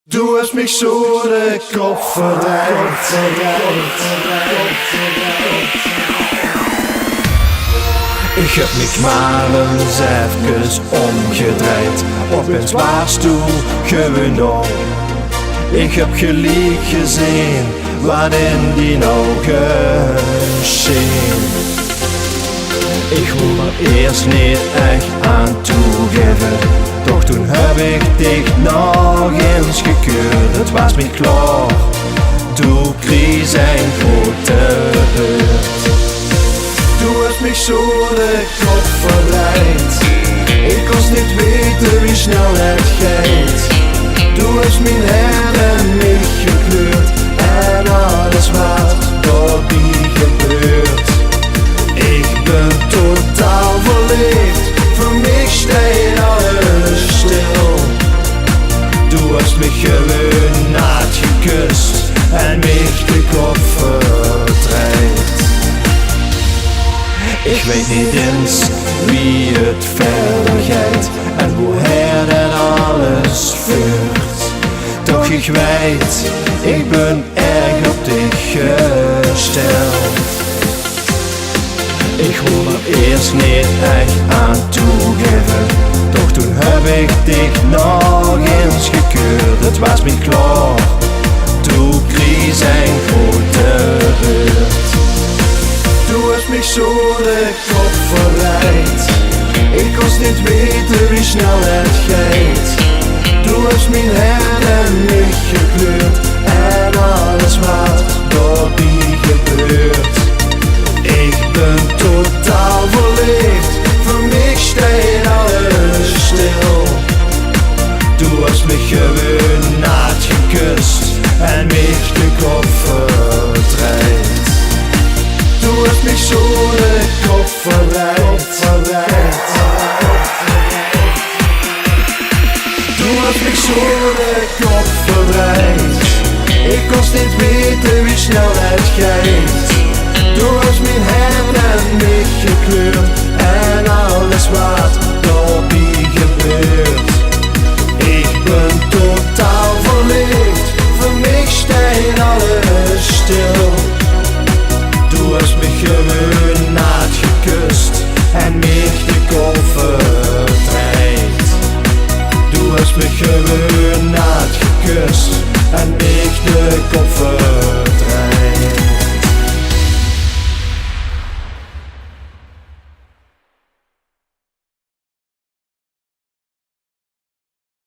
Du hast mich so den Kopf verdreht. Ich hab mich mal eens even omgedraaid. Opeens warst du gewoon. Ik heb gelijk gezien wat in die ogen scheen. Ik wil er eerst niet echt aan toegeven, doch toen heb ik dich nog eens gekeurd. Het was niet klaar, du kreeg een grote hurt. Du hast mich so den Kopf verdreht. Ik kon niet weten wie snel het gaat. Du hast mein Herz an mich gekleurd en alles wat dabei gebeurt. Ik ben totaal verliefd, voor mich steht alles stil. Du hast mich gewoon nat geküsst en mich de kop verdreht. Ik weet niet eens wie het verder gaat en woher dat alles vuurt. Doch ik weet, ik ben erg op dich gesteld. Ik wil er eerst niet echt aan toegeven, doch toen heb ik dich nog eens gekeurd. Het was niet klaar, du kreeg een grote hurt. Du hast mich so den Kopf verdreht. Ik kon niet weten wie snel het gaat. Du hast mein Herz an mich gekleurd en alles wat dabei gebeurt. Ik ben totaal verliefd, voor mich steht alles stil. Du hast mich gewoon nat geküsst en mich de kop verdreht. Du hast mich so den Kopf verdreht. Du hast mich so den Kopf verdreht. Ik kon niet weten wie snel het gaat. Du hast mein Herz an mich gekleurd en alles wat dabei gebeurt. Ik ben totaal verliefd, voor mich steht alles stil. Du hast mich gewoon nat geküsst en mich de kop verdreht. Du hast mich gewoon nat geküsst en mich de kop verdreht.